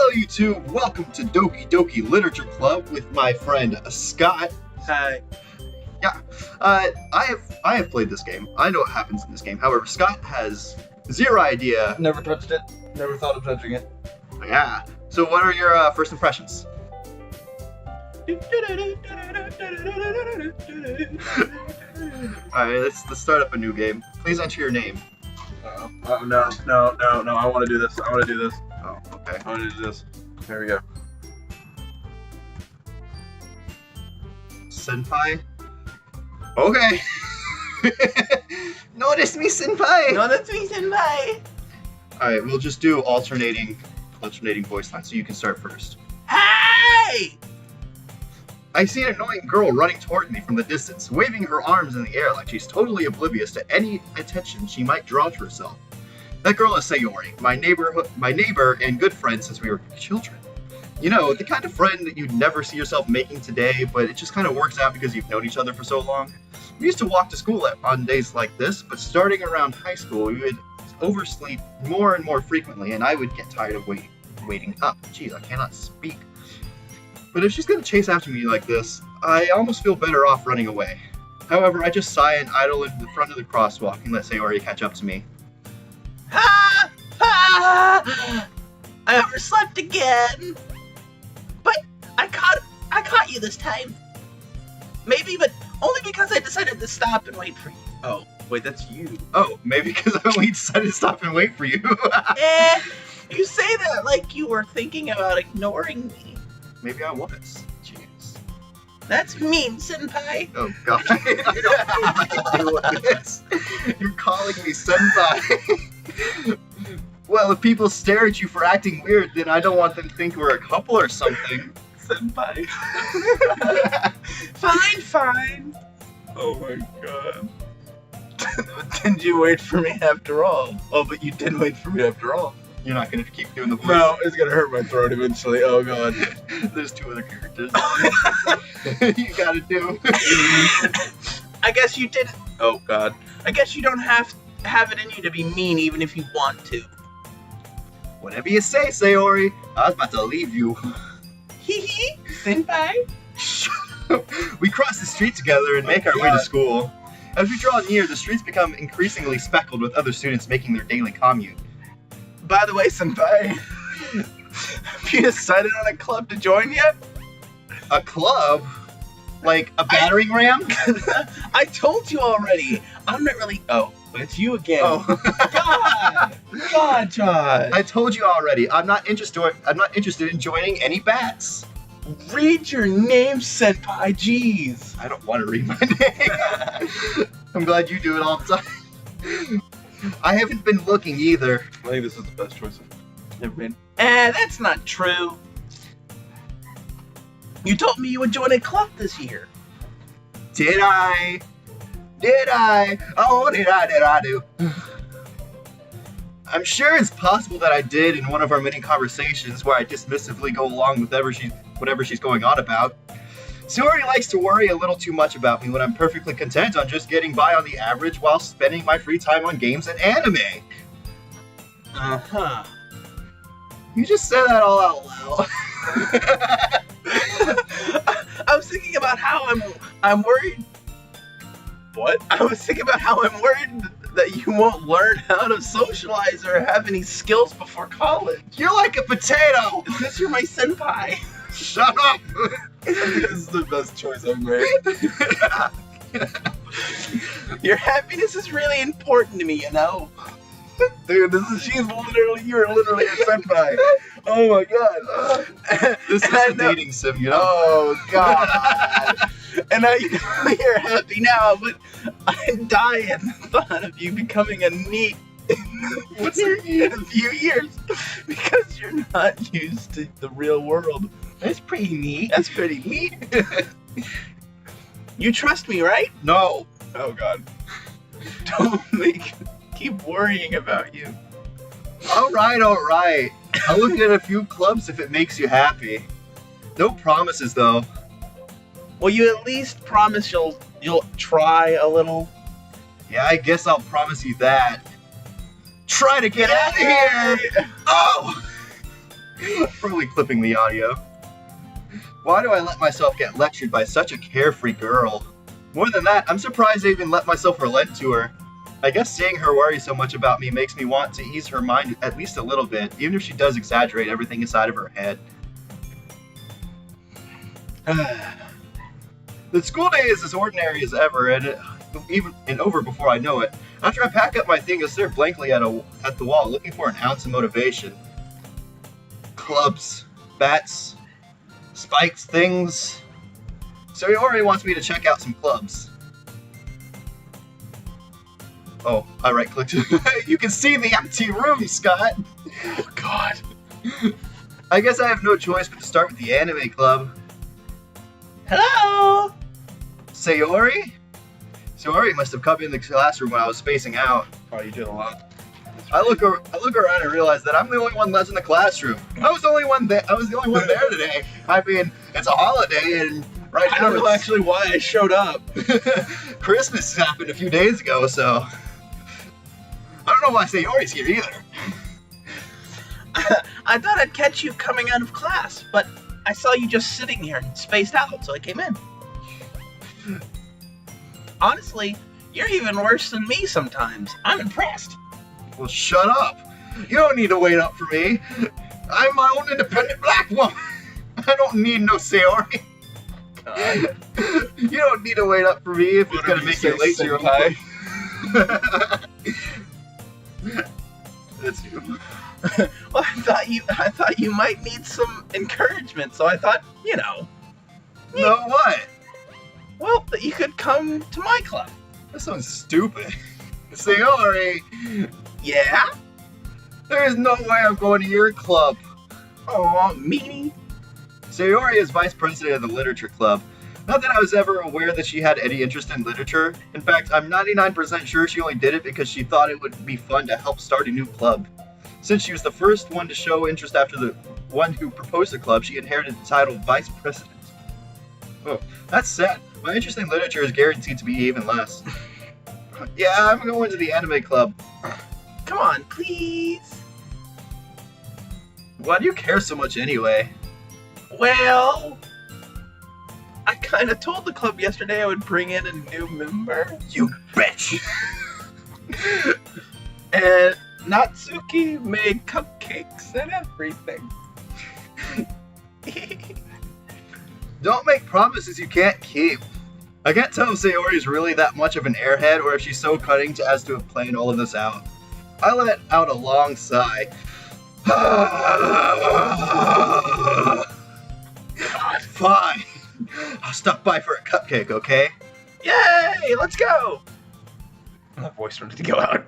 Hello, YouTube. Welcome to Doki Doki Literature Club with my friend Scott. Hi. Yeah, I have played this game. I know what happens in this game. However, Scott has zero idea. Never touched it. Never thought of touching it. Yeah. So, what are your first impressions? All right, let's start up a new game. Please enter your name. Oh no! I want to do this. Oh, okay. I want to do this. There we go. Senpai. Okay. Notice me, senpai. Notice me, senpai. All right, we'll just do alternating voice lines, so you can start first. Hey! I see an annoying girl running toward me from the distance, waving her arms in the air like she's totally oblivious to any attention she might draw to herself. That girl is Sayori, my neighbor and good friend since we were children. You know, the kind of friend that you'd never see yourself making today, but it just kind of works out because you've known each other for so long. We used to walk to school on days like this, but starting around high school, we would oversleep more and more frequently, and I would get tired of waiting up. Jeez, I cannot speak. But if she's going to chase after me like this, I almost feel better off running away. However, I just sigh and idle into the front of the crosswalk and let Sayori catch up to me. Ha! Ha! I overslept again. But I caught you this time. Maybe, but only because I decided to stop and wait for you. Oh, wait, that's you. Oh, maybe because I only decided to stop and wait for you. You say that like you were thinking about ignoring me. Maybe I was. Jeez. That's mean, senpai. Oh, God. I don't know what to do with this. You're calling me senpai. Well, if people stare at you for acting weird, then I don't want them to think we're a couple or something. Senpai. Fine. Oh my god. Didn't you wait for me after all? Oh, but you did wait for me after all. You're not going to keep doing the voice. No, it's gonna hurt my throat eventually. Oh god. There's two other characters. You gotta do. I guess you didn't. Oh god. I guess you don't have it in you to be mean, even if you want to. Whatever you say, Sayori. I was about to leave you. Hee, senpai. We cross the street together and make our way to school. As we draw near, the streets become increasingly speckled with other students making their daily commute. By the way, senpai, have you decided on a club to join yet? A club? Like a battering ram? I told you already. I'm not really. Oh, it's you again. Oh. God, John. I told you already. I'm not interested in joining any bats. Read your name, senpai. Jeez. I don't want to read my name. I'm glad you do it all the time. I haven't been looking either. I think this is the best choice I've ever made. That's not true. You told me you would join a club this year. Did I? Oh, did I do? I'm sure it's possible that I did in one of our many conversations where I dismissively go along with whatever she's going on about. Sayori likes to worry a little too much about me when I'm perfectly content on just getting by on the average while spending my free time on games and anime. Uh-huh. You just said that all out loud. I was thinking about how I'm worried. What? I was thinking about how I'm worried that you won't learn how to socialize or have any skills before college. You're like a potato! Because you're my senpai. Shut up! This is the best choice I've made. Your happiness is really important to me, you know? Dude, you're literally a senpai. Oh my god. This is a dating sim, you know? Oh god. And I know you're happy now, but I'm dying at the thought of you becoming a NEET What's a in a few years. Because you're not used to the real world. That's pretty neat. That's pretty neat. You trust me, right? No. Oh god. Don't keep worrying about you. Alright. I'll look at a few clubs if it makes you happy. No promises, though. Will you at least promise you'll try a little? Yeah, I guess I'll promise you that. Try to get out of here! Oh! Probably clipping the audio. Why do I let myself get lectured by such a carefree girl? More than that, I'm surprised I even let myself relent to her. I guess seeing her worry so much about me makes me want to ease her mind at least a little bit, even if she does exaggerate everything inside of her head. The school day is as ordinary as ever, and over before I know it. After I pack up my things, I stare blankly at the wall, looking for an ounce of motivation. Clubs, bats, spikes, things. Sayori wants me to check out some clubs. Oh, I right-clicked. You can see the empty room, Scott! Oh, God. I guess I have no choice but to start with the anime club. Hello? Sayori? Sayori must have come in the classroom when I was spacing out. Oh, you did a lot. I look around and realize that I'm the only one left in the classroom. I was the only one there today. I mean, it's a holiday, and right I now don't know actually why I showed up. Christmas happened a few days ago, so I don't know why Sayori's here either. I thought I'd catch you coming out of class, but I saw you just sitting here and spaced out, so I came in. Honestly, you're even worse than me sometimes. I'm impressed. Well, shut up. You don't need to wait up for me. I'm my own independent black woman. I don't need no Sayori. God. You don't need to wait up for me if it's Whatever gonna you make say, you late to your senpai. That's you. Well, I thought you might need some encouragement, so I thought, No, what? well, that you could come to my club. That sounds stupid. Sayori, Yeah? there is no way I'm going to your club. Aw, meanie. Sayori is vice president of the literature club. Not that I was ever aware that she had any interest in literature. In fact, I'm 99% sure she only did it because she thought it would be fun to help start a new club. Since she was the first one to show interest after the one who proposed the club, she inherited the title vice president. Oh, that's sad. My interest in literature is guaranteed to be even less. Yeah, I'm going to the anime club. Come on, please. Why do you care so much anyway? Well, I kind of told the club yesterday I would bring in a new member. You bitch! And Natsuki made cupcakes and everything. Don't make promises you can't keep. I can't tell if Sayori's really that much of an airhead or if she's so cunning as to have planned all of this out. I let out a long sigh. Fine. I'll stop by for a cupcake, okay? Yay, let's go. My voice wanted to go out.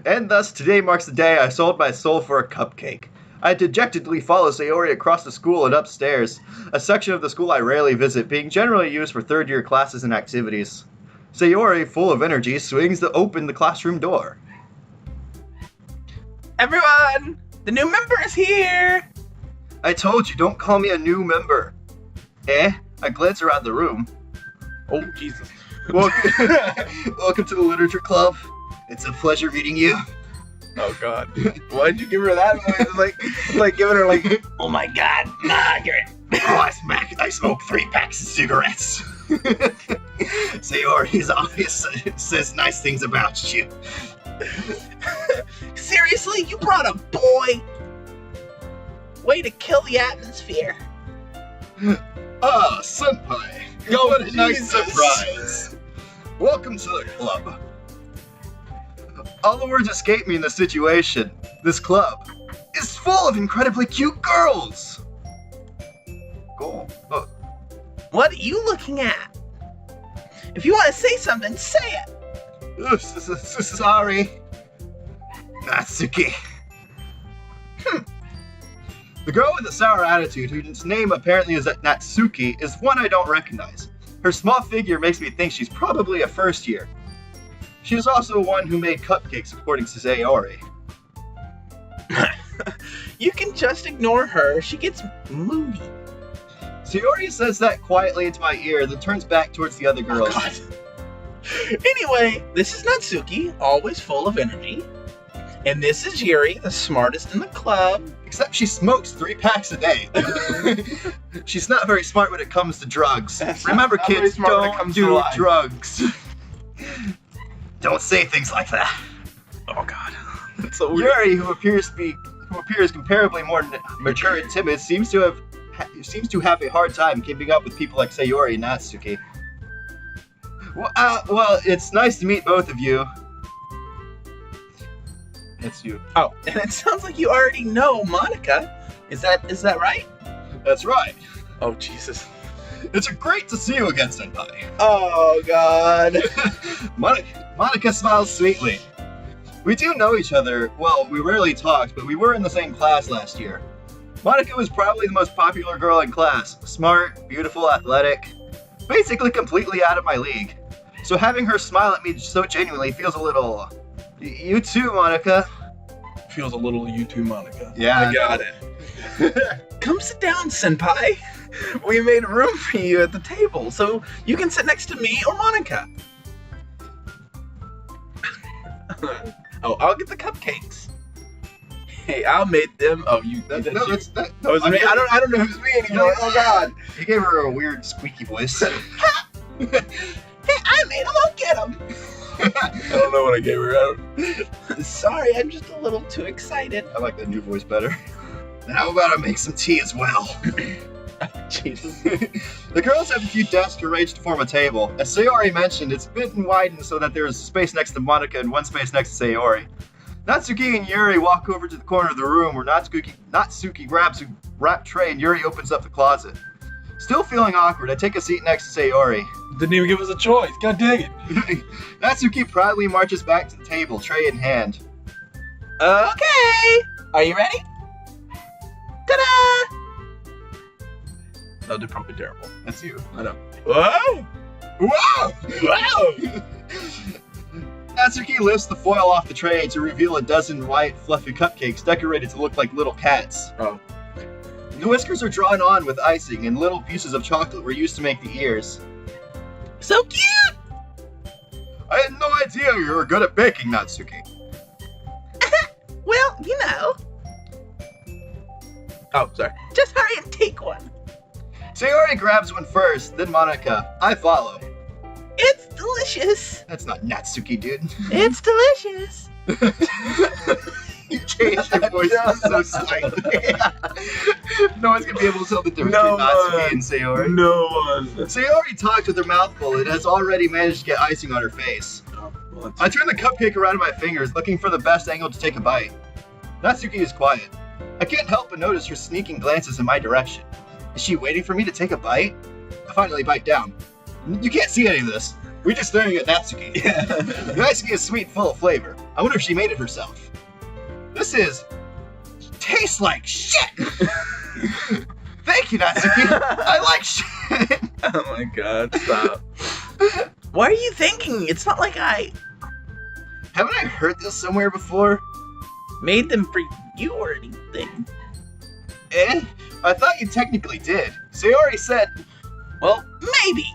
And thus, today marks the day I sold my soul for a cupcake. I dejectedly follow Sayori across the school and upstairs, a section of the school I rarely visit, being generally used for third-year classes and activities. Sayori, full of energy, swings open the classroom door. Everyone, the new member is here. I told you, don't call me a new member. Eh? I glance around the room. Oh, Jesus. Welcome to the literature club. It's a pleasure meeting you. Oh, God. Why'd you give her that voice? Like giving her like, Oh my God, Margaret. Oh, I smoke 3 packs of cigarettes. Sayori's obvious says nice things about you. Seriously, you brought a boy? Way to kill the atmosphere. Ah, senpai. What a nice surprise. Welcome to the club. All the words escape me in this situation. This club is full of incredibly cute girls. Cool. Oh, What are you looking at? If you want to say something, say it. sorry. Natsuki. The girl with the sour attitude, whose name apparently is Natsuki, is one I don't recognize. Her small figure makes me think she's probably a first year. She is also one who made cupcakes, according to Sayori. You can just ignore her. She gets moody. Sayori says that quietly into my ear, then turns back towards the other girls. God. Anyway, this is Natsuki, always full of energy. And this is Yuri, the smartest in the club. Except she smokes 3 packs a day. She's not very smart when it comes to drugs. Remember, not very kids, smart when it don't comes to do life. drugs. Don't say things like that. Oh God. That's so weird. Yuri, who appears comparably more mature and timid, seems to have a hard time keeping up with people like Sayori and Natsuki. Well, it's nice to meet both of you. It's you. Oh, and it sounds like you already know Monica. Is that right? That's right. Oh, Jesus. It's great to see you again, Senpai. Oh, God. Monica smiles sweetly. We do know each other. Well, we rarely talked, but we were in the same class last year. Monica was probably the most popular girl in class. Smart, beautiful, athletic. Basically completely out of my league. So having her smile at me so genuinely feels a little... You too, Monica. Feels a little you too, Monica. Yeah. I got it. Come sit down, Senpai. We made room for you at the table, so you can sit next to me or Monica. Oh, I'll get the cupcakes. Hey, I made them. Oh, you. That was me. I don't know who's me anymore. Oh God. You gave her a weird squeaky voice. Hey, I made them. I'll get them. I don't know what I gave her. Sorry, I'm just a little too excited. I like that new voice better. And how about I make some tea as well? Jesus. The girls have a few desks arranged to form a table. As Sayori mentioned, it's been widened so that there is space next to Monica and one space next to Sayori. Natsuki and Yuri walk over to the corner of the room where Natsuki grabs a wrapped tray and Yuri opens up the closet. Still feeling awkward, I take a seat next to Sayori. Didn't even give us a choice. God dang it. Natsuki proudly marches back to the table, tray in hand. Okay. Are you ready? Ta-da! No, they're probably terrible. That's you. I know. Whoa! Whoa! Wow! Natsuki lifts the foil off the tray to reveal a dozen white, fluffy cupcakes decorated to look like little cats. Oh. The whiskers are drawn on with icing, and little pieces of chocolate were used to make the ears. So cute! I had no idea you were good at baking, Natsuki. Well, you know. Oh, sorry. Just hurry and take one. Sayori grabs one first, then Monica. I follow. It's delicious. That's not Natsuki, dude. It's delicious. You changed your voice so slightly. No one's gonna be able to tell the difference No between Natsuki one. and Sayori. No one. Sayori talks with her mouth full and has already managed to get icing on her face. Oh, well, that's... I turn the cupcake around in my fingers, looking for the best angle to take a bite. Natsuki is quiet. I can't help but notice her sneaking glances in my direction. Is she waiting for me to take a bite? I finally bite down. You can't see any of this. We're just staring at Natsuki. Yeah. The icing is sweet and full of flavor. I wonder if she made it herself. This tastes like shit! Thank you, Natsuki. I like shit. Oh my God, stop. What are you thinking? It's not like I Haven't I heard this somewhere before? made them for you or anything. Eh? I thought you technically did. Sayori said, Well, maybe.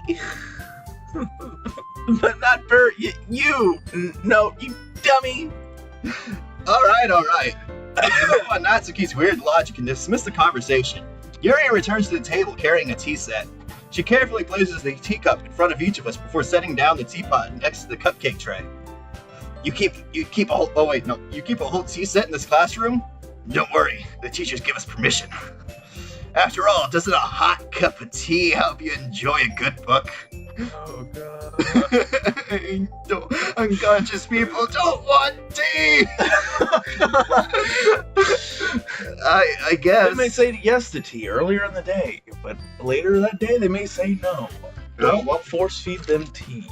But not for you. No, you dummy. Alright. I give up on Natsuki's weird logic and dismiss the conversation. Yuri returns to the table carrying a tea set. She carefully places the teacup in front of each of us before setting down the teapot next to the cupcake tray. You keep a whole tea set in this classroom? Don't worry, the teachers give us permission. After all, doesn't a hot cup of tea help you enjoy a good book? Oh God. Unconscious people don't want tea! I guess. They may say yes to tea earlier in the day, but later that day they may say no. Don't force feed them tea.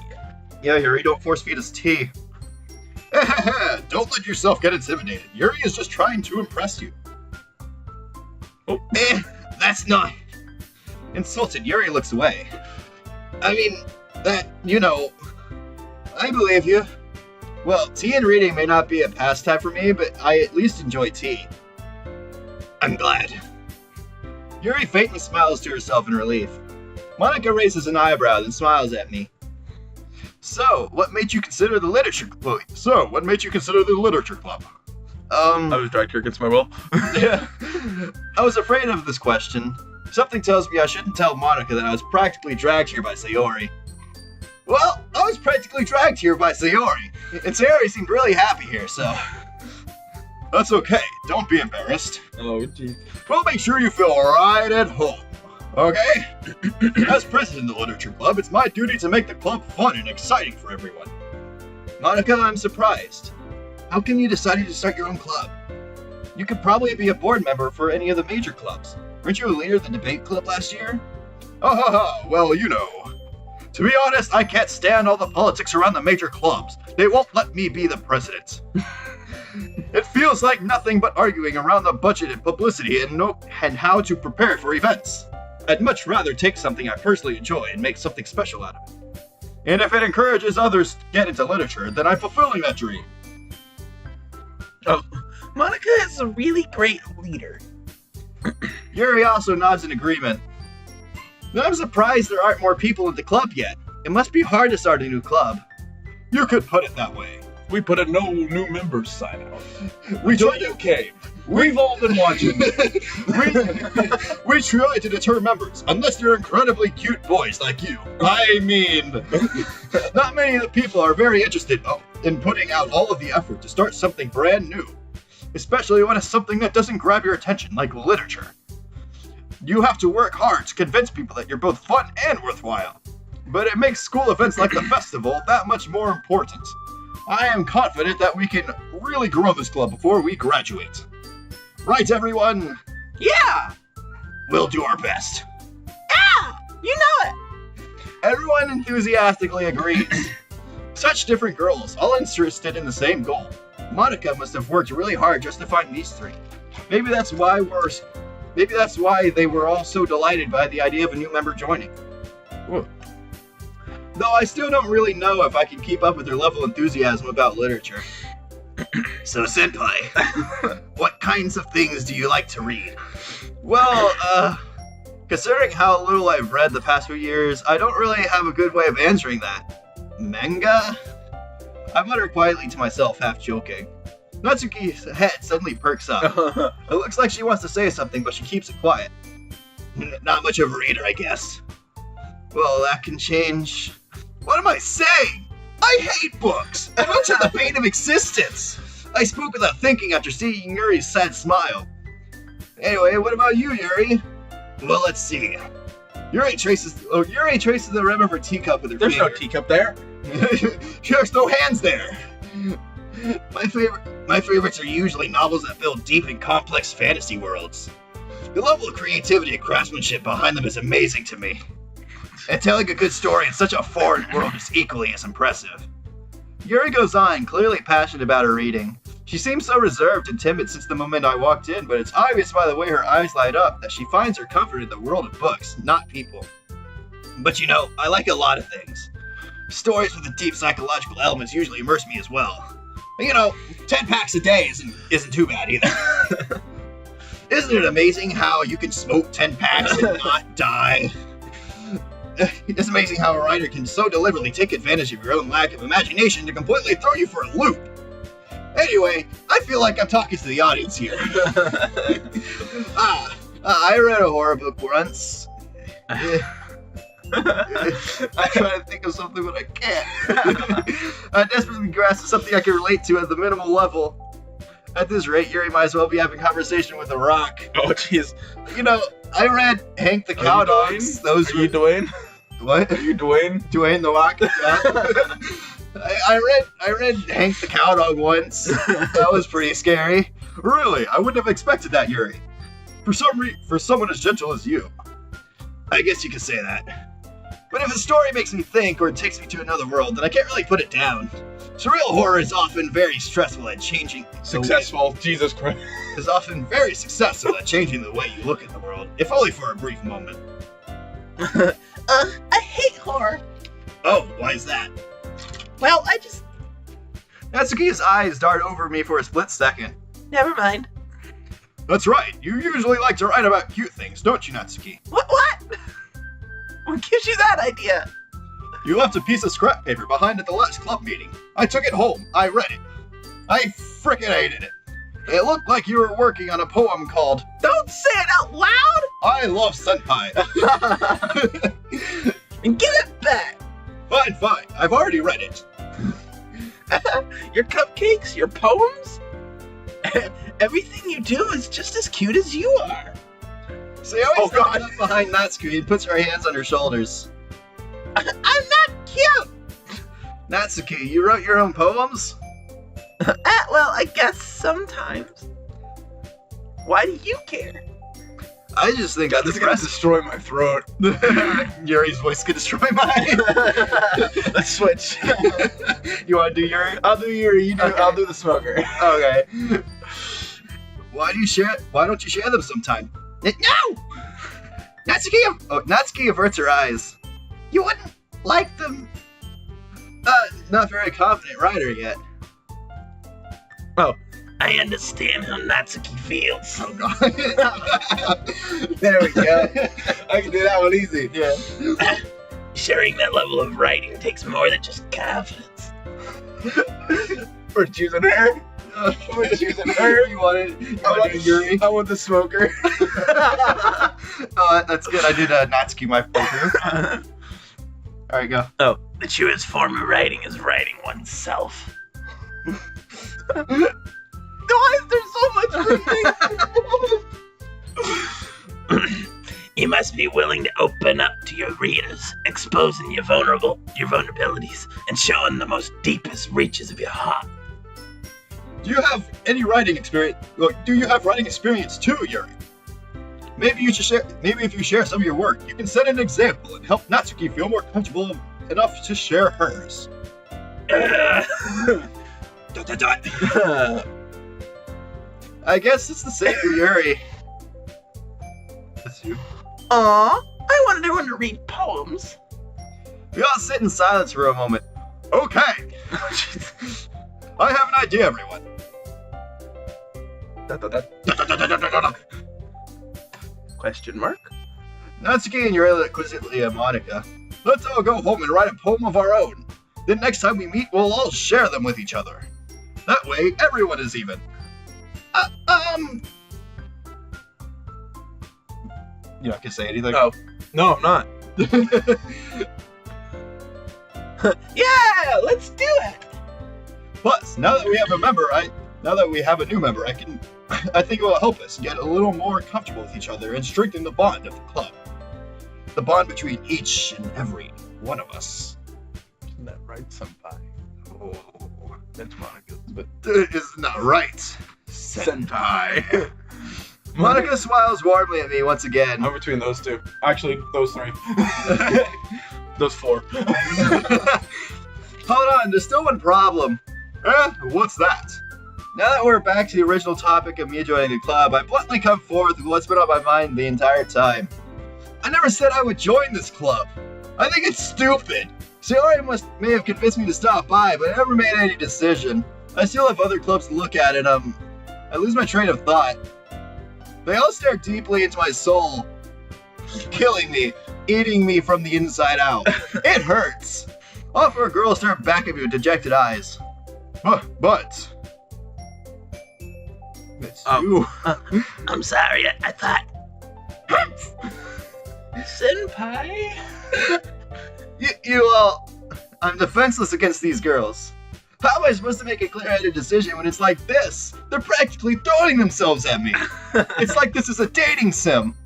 Yeah, Yuri, don't force feed us tea. Don't let yourself get intimidated. Yuri is just trying to impress you. Oh. That's not... Insulted, Yuri looks away. I mean, I believe you. Well, tea and reading may not be a pastime for me, but I at least enjoy tea. I'm glad. Yuri faintly smiles to herself in relief. Monica raises an eyebrow, then smiles at me. So, what made you consider the literature club? I was dragged here against my will. Yeah. I was afraid of this question. Something tells me I shouldn't tell Monica that I was practically dragged here by Sayori. Well, I was practically dragged here by Sayori, and Sayori seemed really happy here, so... That's okay, don't be embarrassed. Oh, gee. We'll make sure you feel right at home, okay? As president of the Literature Club, it's my duty to make the club fun and exciting for everyone. Monica, I'm surprised. How come you decided to start your own club? You could probably be a board member for any of the major clubs. Weren't you a leader of the debate club last year? Oh, well, you know. To be honest, I can't stand all the politics around the major clubs. They won't let me be the president. It feels like nothing but arguing around the budget and publicity and how to prepare for events. I'd much rather take something I personally enjoy and make something special out of it. And if it encourages others to get into literature, then I'm fulfilling that dream. Oh, Monica is a really great leader. Yuri also nods in agreement. I'm surprised there aren't more people in the club yet. It must be hard to start a new club. You could put it that way. We put a no new members sign out. We Until tried you came. We've all been watching. we try to deter members, unless they're incredibly cute boys like you. I mean, not many of the people are very interested in putting out all of the effort to start something brand new, especially when it's something that doesn't grab your attention, like literature. You have to work hard to convince people that you're both fun and worthwhile, but it makes school events like the festival that much more important. I am confident that we can really grow this club before we graduate. Right, everyone? Yeah! We'll do our best. Yeah! You know it! Everyone enthusiastically agrees. Such different girls, all interested in the same goal. Monica must have worked really hard just to find these three. Maybe that's why they were all so delighted by the idea of a new member joining. Whoa. Though I still don't really know if I can keep up with their level of enthusiasm about literature. So, Senpai, what kinds of things do you like to read? Well, considering how little I've read the past few years, I don't really have a good way of answering that. Manga? I mutter quietly to myself, half joking. Natsuki's head suddenly perks up. It looks like she wants to say something, but she keeps it quiet. Not much of a reader, I guess. Well, that can change. What am I saying? I hate books! Books are the bane of existence! I spoke without thinking after seeing Yuri's sad smile. Anyway, what about you, Yuri? Well, let's see. Yuri traces the rim of her teacup with her There's finger. no teacup there. There's no hands there. My favorites are usually novels that build deep and complex fantasy worlds. The level of creativity and craftsmanship behind them is amazing to me. And telling a good story in such a foreign world is equally as impressive. Yuri goes on, clearly passionate about her reading. She seems so reserved and timid since the moment I walked in, but it's obvious by the way her eyes light up that she finds her comfort in the world of books, not people. But you know, I like a lot of things. Stories with a deep psychological elements usually immerse me as well. You know, 10 packs a day isn't too bad either. Isn't it amazing how you can smoke 10 packs and not die? It's amazing how a writer can so deliberately take advantage of your own lack of imagination to completely throw you for a loop. Anyway, I feel like I'm talking to the audience here. I read a horror book once. I'm trying to think of something, but I can't. I desperately grasp something I can relate to at the minimal level. At this rate, Yuri might as well be having a conversation with a rock. Oh, jeez. You know, I read Hank the Cow Dogs. Those Are you Dwayne? What? Are you Dwayne? Dwayne the Rock? Yeah. I read Hank the Cow Dog once. That was pretty scary. Really, I wouldn't have expected that, Yuri. For someone as gentle as you. I guess you could say that. But if a story makes me think or takes me to another world, then I can't really put it down. Surreal horror is often very stressful at changing. Successful. Jesus Christ. Is often very successful at changing the way you look at the world, if only for a brief moment. I hate horror. Oh, why is that? Well, I just... Natsuki's eyes dart over me for a split second. Never mind. That's right, you usually like to write about cute things, don't you, Natsuki? What? What gives you that idea? You left a piece of scrap paper behind at the last club meeting. I took it home, I read it. I frickin' hated it. It looked like you were working on a poem called Don't say it out loud! I Love Senpai. And give it back! Fine. I've already read it. Your cupcakes, your poems, everything you do is just as cute as you are. Sayori steps up behind Natsuki and puts her hands on her shoulders. I'm not cute! Natsuki, you wrote your own poems? Well, I guess sometimes. Why do you care? I just think God, this is gonna destroy my throat. Yuri's voice could destroy mine. Let's switch. You want to do Yuri? I'll do Yuri. You do. Okay. I'll do the smoker. Okay. Why don't you share them sometime? No! Natsuki averts her eyes. You wouldn't like them. Not very confident writer yet. I understand how Natsuki feels. Oh god. There we go. I can do that one easy. Yeah. Sharing that level of writing takes more than just confidence. We're choosing her. We're choosing her. You want to do Yuri? I want the smoker. Oh, that's good. I did Natsuki my playthrough. Alright, go. Oh, the truest form of writing is writing oneself. Why is there so much reading? You must be willing to open up to your readers, exposing your vulnerabilities, and showing the most deepest reaches of your heart. Do you have any writing experience? Well, do you have writing experience too, Yuri? Maybe you should share. Maybe if you share some of your work, you can set an example and help Natsuki feel more comfortable enough to share hers. I guess it's the same for Yuri. That's you. Aw, I wanted everyone to read poems. We all sit in silence for a moment. Okay. I have an idea, everyone. Question mark? Natsuki and Yuri look quizzically at Monica. Let's all go home and write a poem of our own. Then next time we meet, we'll all share them with each other. That way, everyone is even. You're not gonna say anything? Oh. No, I'm not. Yeah, let's do it. Plus, now that we have a new member, I think it will help us get a little more comfortable with each other and strengthen the bond of the club. The bond between each and every one of us. Isn't that right, Senpai? Oh, That's Monica's, but that is not right. Senpai. Monica smiles warmly at me once again. I'm between those two. Actually, those three. Those four. Hold on, there's still one problem. What's that? Now that we're back to the original topic of me joining the club, I bluntly come forth with what's been on my mind the entire time. I never said I would join this club. I think it's stupid. Sayori may have convinced me to stop by, but I never made any decision. I still have other clubs to look at, and I lose my train of thought. They all stare deeply into my soul, killing me, eating me from the inside out. It hurts. All four girls stare back at me with dejected eyes. But... It's you. I'm sorry, I thought... Senpai? You all... I'm defenseless against these girls. How am I supposed to make a clear-headed decision when it's like this? They're practically throwing themselves at me. It's like this is a dating sim.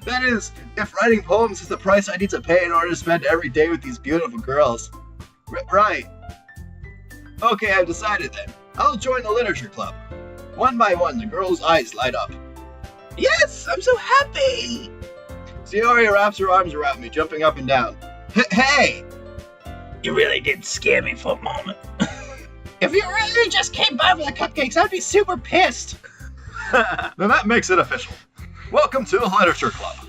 That is, if writing poems is the price I need to pay in order to spend every day with these beautiful girls. Right. Okay, I've decided then. I'll join the literature club. One by one, the girls' eyes light up. Yes, I'm so happy! Sayori wraps her arms around me, jumping up and down. Hey! You really did scare me for a moment. If you really just came by with the cupcakes, I'd be super pissed. Then that makes it official. Welcome to the Literature Club.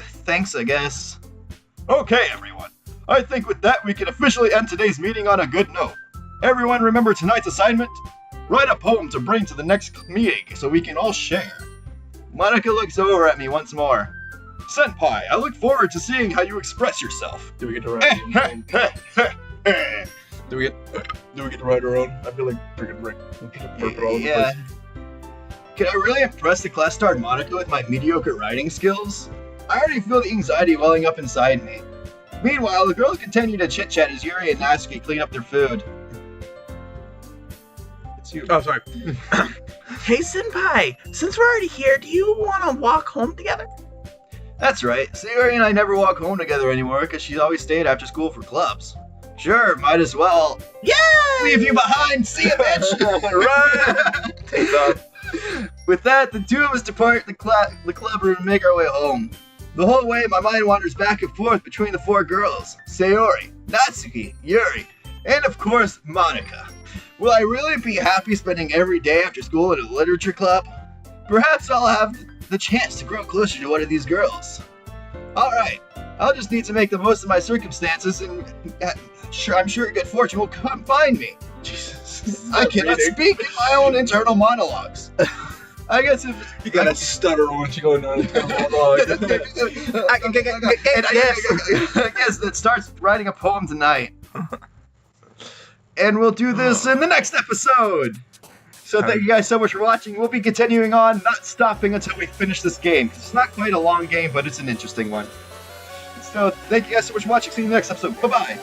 Thanks, I guess. Okay, everyone. I think with that, we can officially end today's meeting on a good note. Everyone remember tonight's assignment? Write a poem to bring to the next meeting so we can all share. Monica looks over at me once more. Senpai, I look forward to seeing how you express yourself. Do we get to write our own? Do we get to write our own? I feel like freaking Rick. Yeah. Can I really impress the class star Monica with my mediocre writing skills? I already feel the anxiety welling up inside me. Meanwhile, the girls continue to chit-chat as Yuri and Natsuki clean up their food. It's you. Oh, sorry. Hey, Senpai, since we're already here, do you want to walk home together? That's right. Sayori and I never walk home together anymore because she's always stayed after school for clubs. Sure, might as well. Yay! Leave you behind. See ya, bitch. Run! Take off. With that, the two of us depart the club room and make our way home. The whole way, my mind wanders back and forth between the four girls, Sayori, Natsuki, Yuri, and of course, Monica. Will I really be happy spending every day after school in a literature club? Perhaps I'll have the chance to grow closer to one of these girls. Alright, I'll just need to make the most of my circumstances and I'm sure good fortune will come find me. Jesus. I cannot speak in my own internal monologues. I guess if You gotta stutter once you go into I guess that starts writing a poem tonight. And we'll do this in the next episode. So thank you guys so much for watching. We'll be continuing on, not stopping until we finish this game. It's not quite a long game, but it's an interesting one. So thank you guys so much for watching. See you in the next episode. Bye-bye.